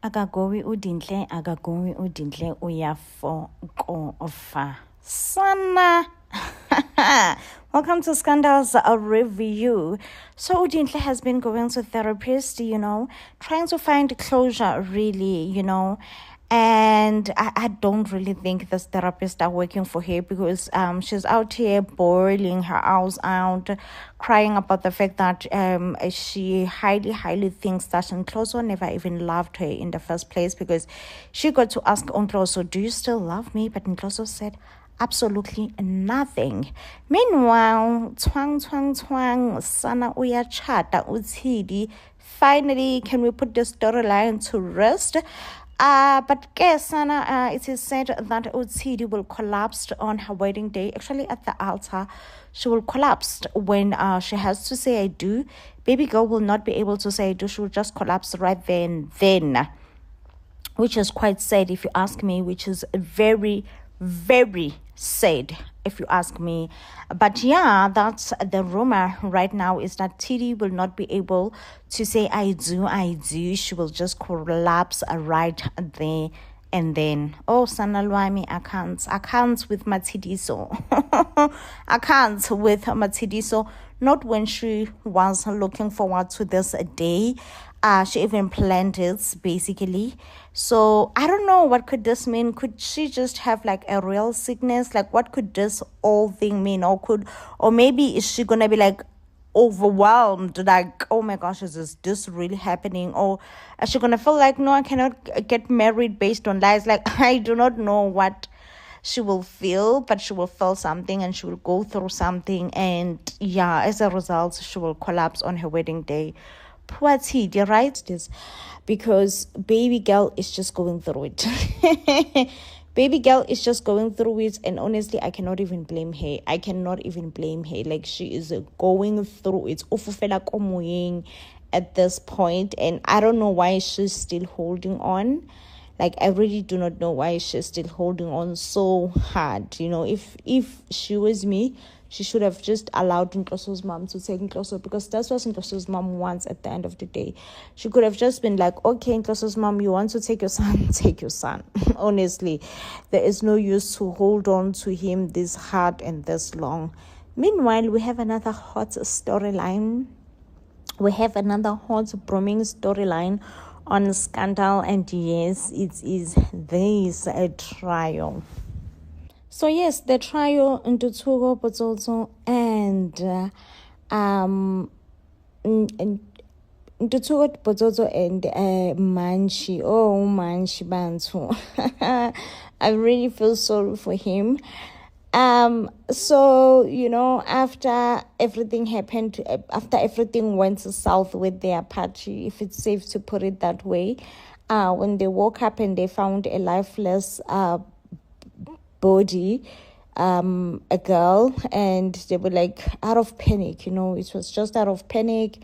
Akagowi udintle uyafokofa. Sana. Welcome to Scandals Review. So Udintle has been going to therapist, trying to find closure really, and I don't really think this therapists are working for her because she's out here boiling her eyes out, crying about the fact that she highly thinks that Nkloso never even loved her in the first place, because she got to ask Nkloso, do you still love me? But Nkloso said absolutely nothing. Meanwhile, twang, sana uyachata utsidi. Finally, can we put the storyline to rest? But Sana, it is said that Utsidi will collapse on her wedding day. Actually, at the altar, she will collapse when she has to say I do. Baby girl will not be able to say I do. She will just collapse right then, which is quite sad if you ask me, which is very, very sad if you ask me. But yeah, that's the rumor right now, is that Tidi will not be able to say I do. She will just collapse right there and then. Oh, Sanalwami, I can't with Matidiso. I can't with Matidiso. Not when she was looking forward to this day. She even planned it, basically. So I don't know, what could this mean? Could she just have like a real sickness? Like, what could this whole thing mean? Or maybe is she gonna be like overwhelmed, like, oh my gosh, is this really happening? Or is she gonna feel like, no, I cannot get married based on lies? Like, I do not know what she will feel, but she will feel something and she will go through something, and yeah, as a result, she will collapse on her wedding day. Poor Tidi, right? This because baby girl is just going through it. Baby girl is just going through it, and honestly, I cannot even blame her. Like, she is going through it at this point, and I don't know why she's still holding on. Like, I really do not know why she's still holding on so hard. If she was me, she should have just allowed Nkloso's mom to take Nkloso, because that's what Nkloso's mom wants at the end of the day. She could have just been like, okay, Nkloso's mom, you want to take your son, take your son. Honestly, there is no use to hold on to him this hard and this long. Meanwhile, we have another hot storyline. We have another hot broming storyline on Scandal, and yes, it is this a trial. So yes, the trial into Ntuthuko Botsotso and Ntuthuko Botsotso and Manshi. Oh, Manshi Bantu. I really feel sorry for him. So after everything happened, after everything went south with their party, if it's safe to put it that way, when they woke up and they found a lifeless body, a girl, and they were like out of panic. It was just out of panic,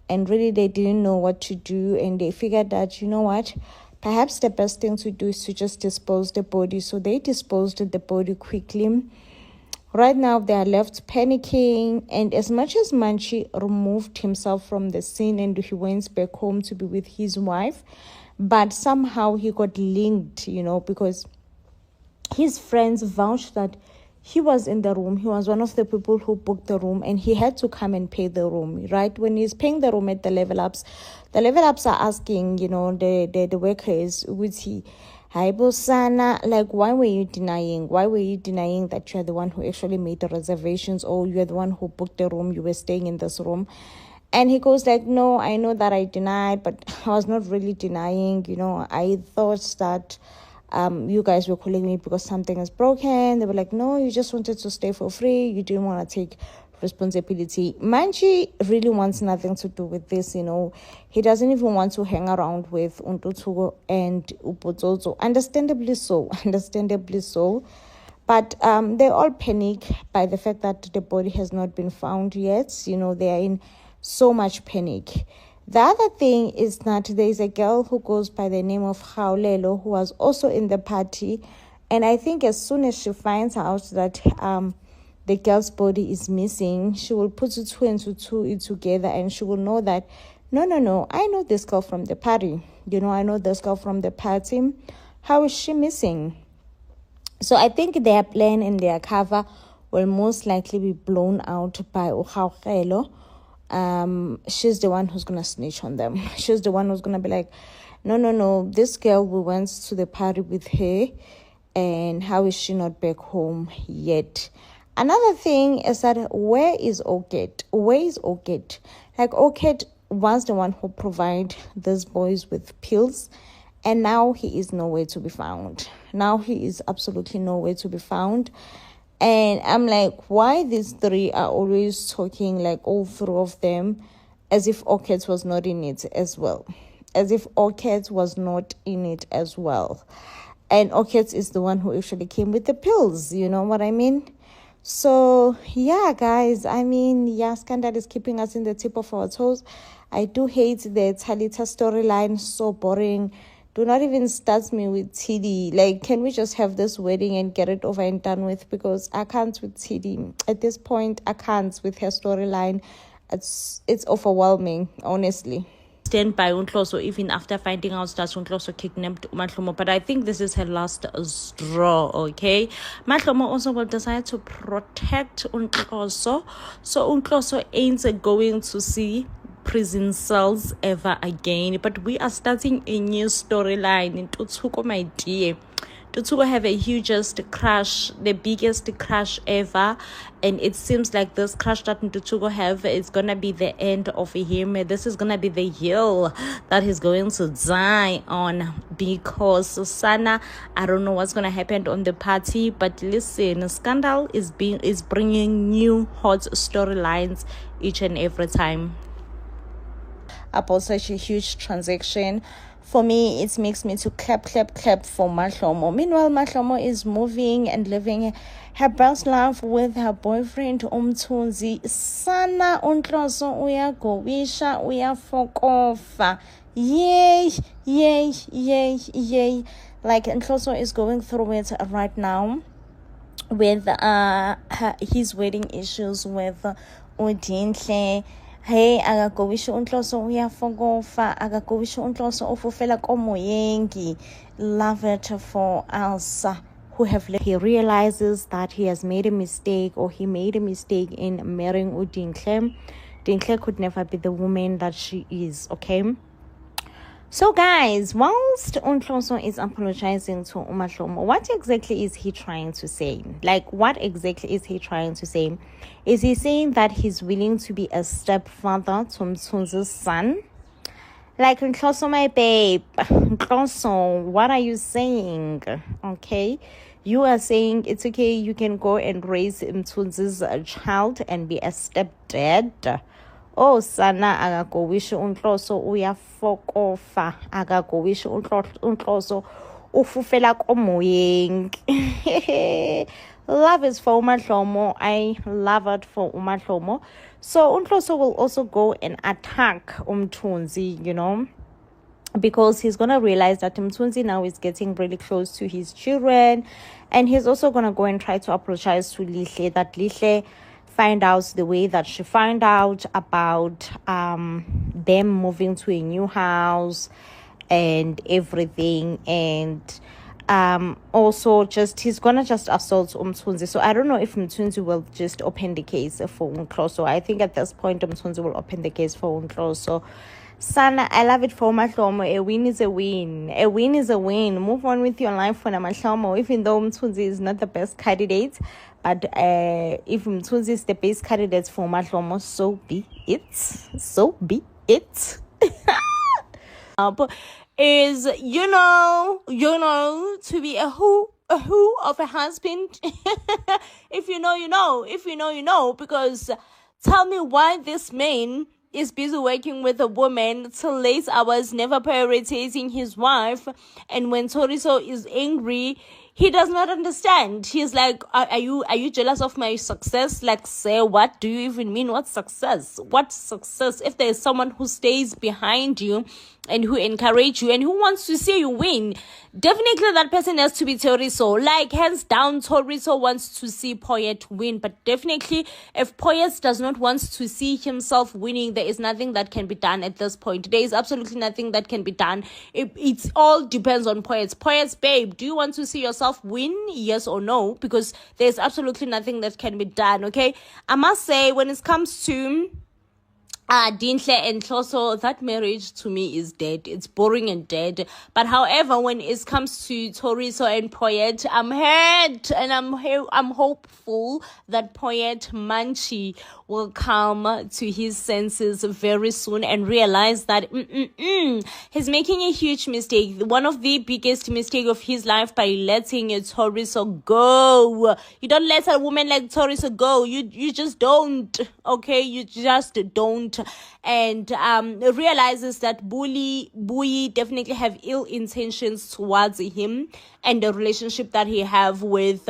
and really they didn't know what to do, and they figured that, what, perhaps the best thing to do is to just dispose the body. So they disposed of the body quickly. Right now they are left panicking, and as much as Manchi removed himself from the scene and he went back home to be with his wife, but somehow he got linked, because his friends vouched that he was in the room. He was one of the people who booked the room, and he had to come and pay the room, right? When he's paying the room at the level ups are asking, the workers, would he, hi Bosana, like, why were you denying that you're the one who actually made the reservations, or you're the one who booked the room, you were staying in this room? And he goes like, no, I know that I denied, but I was not really denying. I thought that you guys were calling me because something is broken. They were like, no, you just wanted to stay for free. You didn't want to take responsibility. Manchi really wants nothing to do with this. He doesn't even want to hang around with Ntuthuko and Botsotso. Understandably so. But they all panic by the fact that the body has not been found yet. They are in so much panic. The other thing is that there is a girl who goes by the name of Haulelo, who was also in the party. And I think as soon as she finds out that the girl's body is missing, she will put two and two together, and she will know that no, I know this girl from the party. I know this girl from the party. How is she missing? So I think their plan and their cover will most likely be blown out by Uhaukelo. She's the one who's gonna snitch on them. She's the one who's gonna be like, no, this girl, we went to the party with her, and how is she not back home yet? Another thing is that where is Orchid? Like, Orchid was the one who provided these boys with pills, and now he is nowhere to be found. Now he is absolutely nowhere to be found. And I'm like, why these three are always talking, like all three of them, as if Orchid was not in it as well. And Orchid is the one who actually came with the pills, you know what I mean? So, yeah, guys, Scandal is keeping us in the tip of our toes. I do hate the Talita storyline, so boring. Do not even start me with TD. Like, can we just have this wedding and get it over and done with? Because I can't with TD. At this point, I can't with her storyline. It's overwhelming, honestly. Stand by Untloso even after finding out that Untloso kidnapped Mahlomo, but I think this is her last straw, okay? Mahlomo also will decide to protect Untloso, so Untloso ain't going to see prison cells ever again. But we are starting a new storyline in Tutsuko, my dear. Tutsuko have a hugest crush, the biggest crush ever, and it seems like this crush that Tutsuko have is gonna be the end of him. This is gonna be the hill that he's going to die on, because Sana, I don't know what's gonna happen on the party, but listen, Scandal is bringing new hot storylines each and every time about such a huge transaction. For me, it makes me to clap for Mahlomo. Meanwhile, Mahlomo is moving and living her best life with her boyfriend Umthunzi. Sana Untloso uyagowisha uyafokofa. Yay. Like, Untloso is going through it right now with his wedding issues with Udinhle. Hey, akagowisha Untloso uyafokofa, akagowisha Untloso ufufela komoyengi. Love it for Elsa, who have he realizes that he has made a mistake, or he made a mistake in marrying Udinhle. Dinhle could never be the woman that she is, okay? So guys, whilst Untloso is apologizing to Mahlomo, what exactly is he trying to say? Like, what exactly is he trying to say? Is he saying that he's willing to be a stepfather to Mthunzi's son? Like, Untloso, my babe, Untloso, what are you saying? Okay, you are saying it's okay, you can go and raise Mthunzi's child and be a stepdad. Oh, Sana, akagowisha Untloso uyafokofa, akagowisha Untloso ufufela komoyeng. Love is for Mahlomo. I love it for Mahlomo. So Untloso will also go and attack Umthunzi, you know, because he's gonna realize that Umthunzi now is getting really close to his children, and he's also gonna go and try to apologize to Lihle, that Lihle find out the way that she found out about them moving to a new house and everything, and also just he's gonna just assault Umthunzi. So I don't know if Umthunzi will just open the case for Untloso. I think at this point Umthunzi will open the case for Untloso. Sana, I love it for Mahlomo. A win is a win. A win is a win. Move on with your life for Mahlomo, even though Umthunzi is not the best candidate. But if Mthunzi is the best candidate for Mahlomo, so be it. So be it. Is you know, to be a who of a husband. If you know, you know. If you know, you know. Because tell me why this man is busy working with a woman till late hours, never prioritizing his wife, and when Toriso is angry, he does not understand. He's like, are you jealous of my success? Like, say, what do you even mean? What's success? What's success? If there's someone who stays behind you and who encourage you and who wants to see you win, definitely that person has to be Thoriso. Like, hands down, Thoriso wants to see Poyet win. But definitely, if Poyet does not want to see himself winning, there is nothing that can be done at this point. There is absolutely nothing that can be done. It all depends on Poyet. Poyet, babe, do you want to see yourself win? Yes or no? Because there's absolutely nothing that can be done, okay? I must say, when it comes to Dinhle and Hloso, that marriage to me is dead. It's boring and dead. But however, when it comes to Thoriso and Poyet, I'm hurt and I'm hopeful that Poyet Manchi will come to his senses very soon and realize that he's making a huge mistake. One of the biggest mistake of his life by letting Thoriso go. You don't let a woman like Thoriso go. You just don't. Okay, you just don't. And realizes that Bui definitely have ill intentions towards him and the relationship that he have with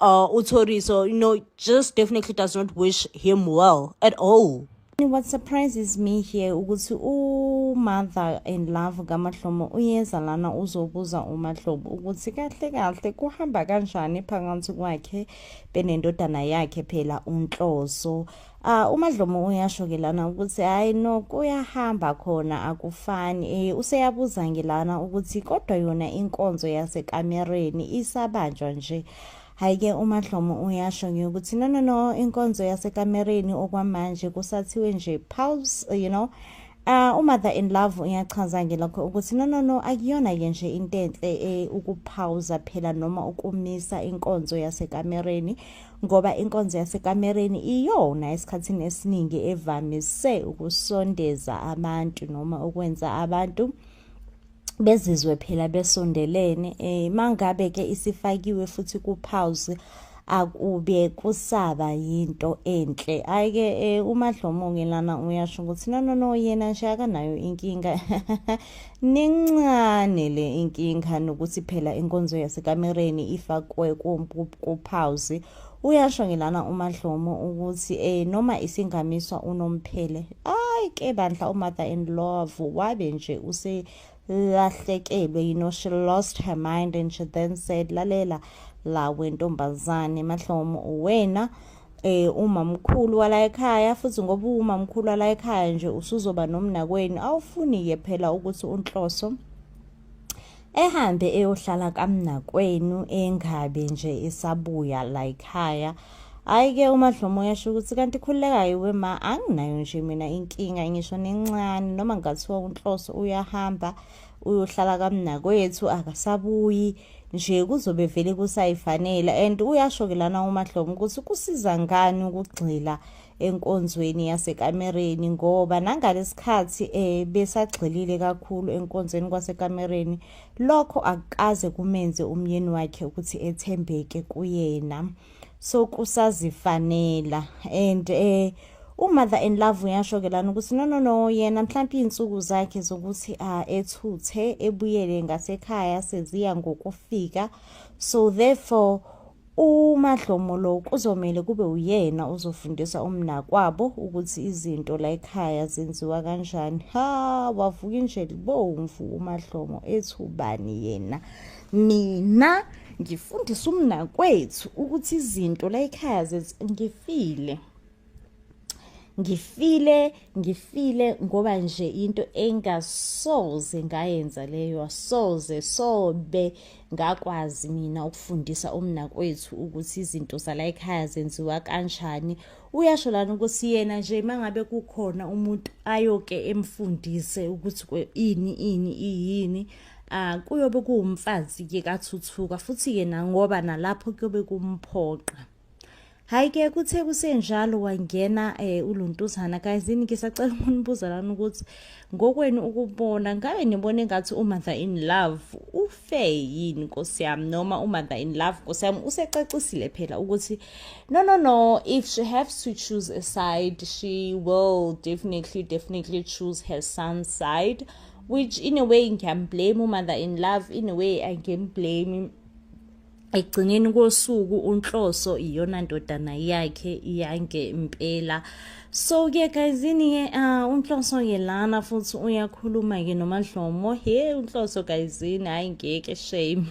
Thoriso, just definitely does not wish him well at all. What surprises me here ukuthi mother in love kaMahlomo uyeza lana uzobuza uMahlobo ukuthi kahle kuhamba kanjani phakathi kwakhe benendodana yakhe phela uNhloso. uMahlomo uyasho ke lana ukuthi hayi no kuyahamba khona akufani useyabuza ngilana ukuthi kodwa yona inkonzo yasekamereni isabanjwa nje. Hayi-ke uMahlomo uyasho ukuthi no inkonzo yasekamereni okwamanje kusathiwe nje pause, umother in love uyachaza ngelokho ukuthi no akuyona nje into enhle ukupauza phela noma ukumisa inkonzo yasekamereni, ngoba inkonzo yasekamereni iyona esikhathini esiningi evamise ukusondeza abantu noma ukwenza abantu bezizwe phela besondelene. Mangabe ke isifakiwe futhi kupause akube kusaba yinto enhle. Ayike uMahlomo ngelana uyasho ukuthi no yena nje akanayo inkinga nincane le inkinga nokuthi phela inkonzo yasekamereni ifakwe kupause. Uyasho ngelana uMahlomo ukuthi noma isingamiswa unomphele ayike bandla umother in love wabe nje lahlekelwe, she lost her mind and she then said lalela la wentombazane Mahlomo wena umamkhulu wala ekhaya, futhi ngoba umamkhulu wala ekhaya nje usuzoba nomnakweni awufuni ke phela ukuthi uNhloso ehambe eyohlala kamnakwenu engabe nje esabuya la ekhaya. Ayike uMahlomo yasho ukuthi kanti khulekayo wema anginayo nje mina inkinga ngisho nencane noma ngathiwa uNhloso uyahamba uyohlala kamnakwethu akasabuyi nje kuzobe vele kusayifanele. And uyasho ke lana uMahlomo ukuthi kusiza ngani ukugxila enkonzweni yasekamereni ngoba nangalesikhathi besagxilile kakhulu enkonzweni kwasekamereni lokho akaze kumenze umyeni wakhe ukuthi ethembeke kuyena, so kusazifanela. And umother in love uyasho ke lana ukuthi no yena mhlawumbe insuku zakhe zokuthi ethuthe ebuyele ngasekhaya seziya ngokufika, so therefore uMahlomo lo kuzomela kube uyena uzofundisa umnakwabo ukuthi izinto la ekhaya zenziwa kanjani. Wavuka nje libomvu uMahlomo ethubani yena, mina ngifundisa umnakwethu ukuthi izinto la ekhaya ngifile ngoba nje into engasoze ngayenza leyo, sobe ngakwazi mina ukufundisa umnakwethu ukuthi izinto zala ekhaya zenziwa kanjani. Uyasho lana ukuthi yena nje mangabe kukhona umuntu ayoke emfundise ukuthi ini kuyobe kuwumfazi ke kaThuthuka futhi yena ngoba nalapho kuyobe kumphoqa. Hayi-ke kuthe kusenjalo wangena uLuntuzana kayizini ngisacela ukunibuza lana ukuthi ngokwenu ukubona ngabe nibone ngathi umother in love ufe yini Nkosi yami, noma umother in love Nkosi yami usecacisile phela ukuthi no if she has to choose a side she will definitely choose her son's side, which in a way can blame umother in love, in a way I can blame ekugcineni kosuku uNhloso iyona ndodana yakhe yange impela. So ke guysini uNhloso ke lana futhi uyakhuluma ke noMadlomo. uNhloso guysini hayi ngeke shame.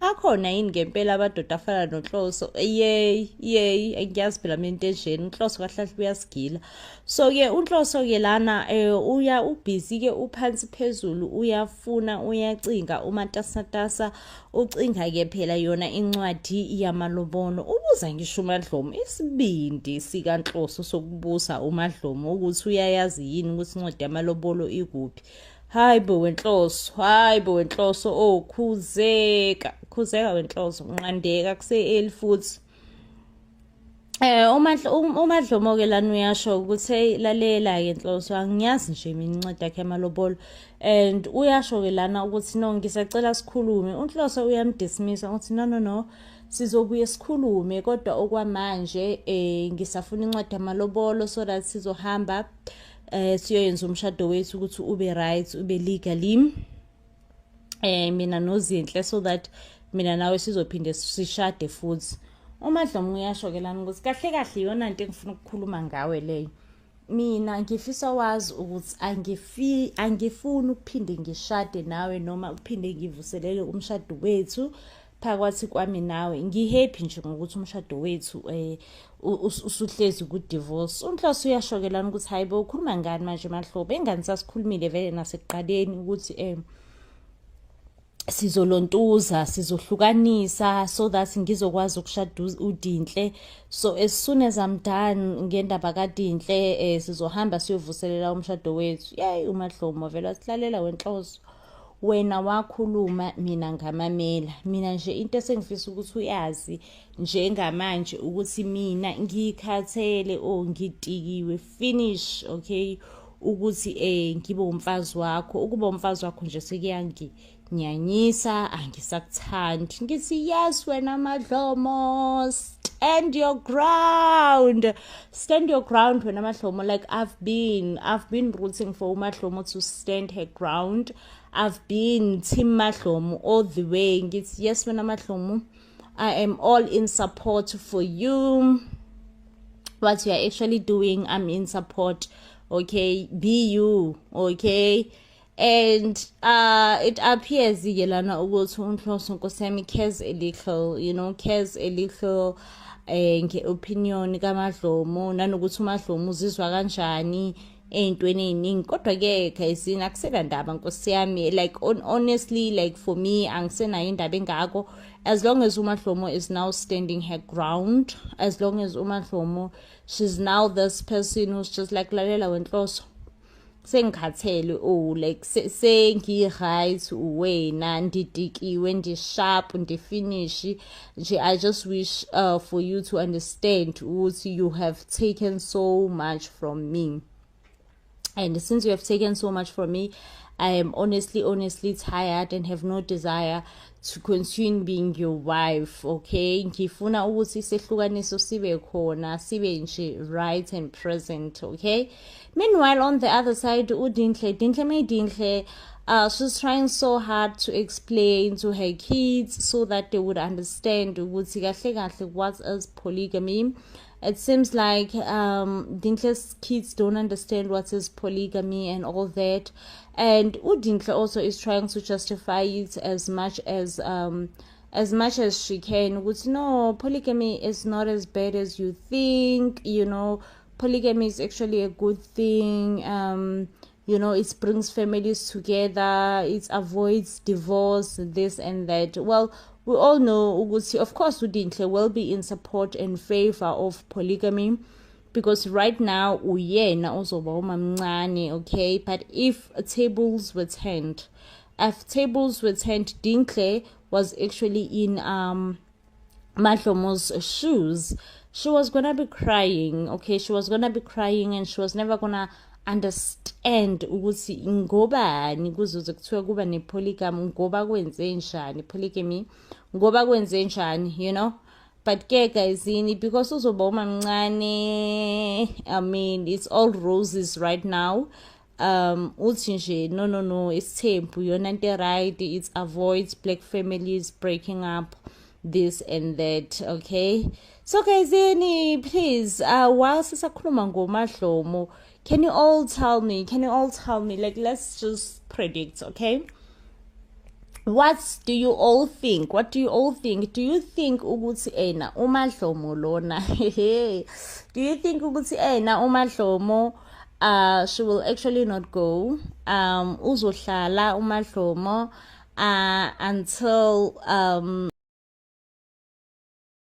Akhona yini ngempela abadoda afana noNhloso? Yey ngiyazi phela mina into enjeni. uNhloso kahlahle uyasigila. So ke uNhloso ke lana ubusy ke uphansi phezulu uyafuna uyacinga umatasatasa ucinga ke phela yona incwadi yamalobolo. Ubuza ngisho uMadlomo isibindi sikaNhloso sokubusa uMadlomo ukuthi uyayazi yini ukuthi incwadi yamalobolo ikuphi. Hayibo wenhloso khuzeka wenhloso unqandeka kuse futhi. uMadlomo ke lana uyasho ukuthi hey lalela ke Nhloso angiyazi nje mina incwadi yakhe yamalobolo and uyasho ke lana ukuthi no ngisacela sikhulume. uNhloso uyamdismissa ukuthi no sizobuye sikhulume kodwa okwamanje ngisafuna incwadi yamalobolo so that sizohamba siyoyenza umshado wethu ukuthi ube right ube legally mina noZinhle so that mina nawe sizophinde sishade futhi. uMadlomo uyasho ke lana ukuthi kahle yona into engifuna ukukhuluma ngawe leyo. Mina ngifisa wazi ukuthi angifuni ukuphinde ngishade nawe noma ukuphinde ngivuselele umshado wethu phakathi kwami nawe. Ngihappy nje ngokuthi umshado wethu usuhlezi ku divorce. uNhloso uyasho ke lana ukuthi hayibo ukhuluma ngani manje Mahlobo engani sasikhulumile vele nasekuqaleni ukuthi sizolontuza sizohlukanisa so that ngizokwazi ukushada uDinhle. So as soon as I'm done ngendaba kaDinhle sizohamba siyovuselela umshado wethu. uMadlomo vele asilalela wenhloso wena wakhuluma mina ngamamela. Mina nje into esengifisa ukuthi uyazi njengamanje ukuthi mina ngikhathele ngitikiwe finish okay ukuthi ngibe umfazi wakho. ukuba umfazi wakho nje sekuyanginyanyisa angisakuthandi. Ngithi yes wena Madlomo stand your ground wena Madlomo. Like I've been rooting for uMadlomo to stand her ground. I've been team Madlomo all the way. Ngithi yes wena Madlomo I am all in support for you. What you are actually doing I'm in support. Okay, be you, okay? And it appears yelana ukuthi uNhloso nkosami cares a little, cares a little nge-opinion kaMadlomo nanokuthi uMadlomo uzizwa kanjani ey'ntweni ey'ningi. Kodwa ke guysini akusena ndaba nkosi yami. Like honestly like for me angisenayo indaba engako as long as uMadlomo is now standing her ground, as long as uMadlomo she's now this person who's just like lalela wenhloso sengikhathele like sengi-right wena ndidikiwe ndi-sharp ndi-finish nje. I just wish for you to understand ukuthi you have taken so much from me, and since you have taken so much from me I am honestly tired and have no desire to continue being your wife. Okay, ngifuna ukuthi sehlukaniso sibe khona sibe nje right and present. Okay, meanwhile on the other side Dinhle she's trying so hard to explain to her kids so that they would understand ukuthi kahle what is polygamy. It seems like Dinhle's kids don't understand what is polygamy and all that, and Dinhle also is trying to justify it as much as she can. Which no, polygamy is not as bad as you think. Polygamy is actually a good thing. It brings families together. It avoids divorce, this and that. Well, we all know ukuthi of course uDinhle will be in support and favor of polygamy because right now uyena uzoba umamncane. Okay, but if tables were turned, Dinhle was actually in Madlomo's shoes, she was gonna be crying. Okay, she was gonna be crying and she was never gonna understand ukuthi ngobani kuzoze kuthiwa kuba nepolygamy, ngoba kwenze njani polygamy, ngoba kwenze njani, but ke guysini because uzoba umamncane, I mean it's all roses right now. uthi nje no it's tempo yona into right, it avoids black families breaking up, this and that. Okay, so guys, please, while sisakhuluma ngoMadlomo, can you all tell me, like, let's just predict, okay? What do you all think? Do you think ukuthi uMadlomo lona do you think ukuthi uMadlomo she will actually not go uzohlala uMadlomo until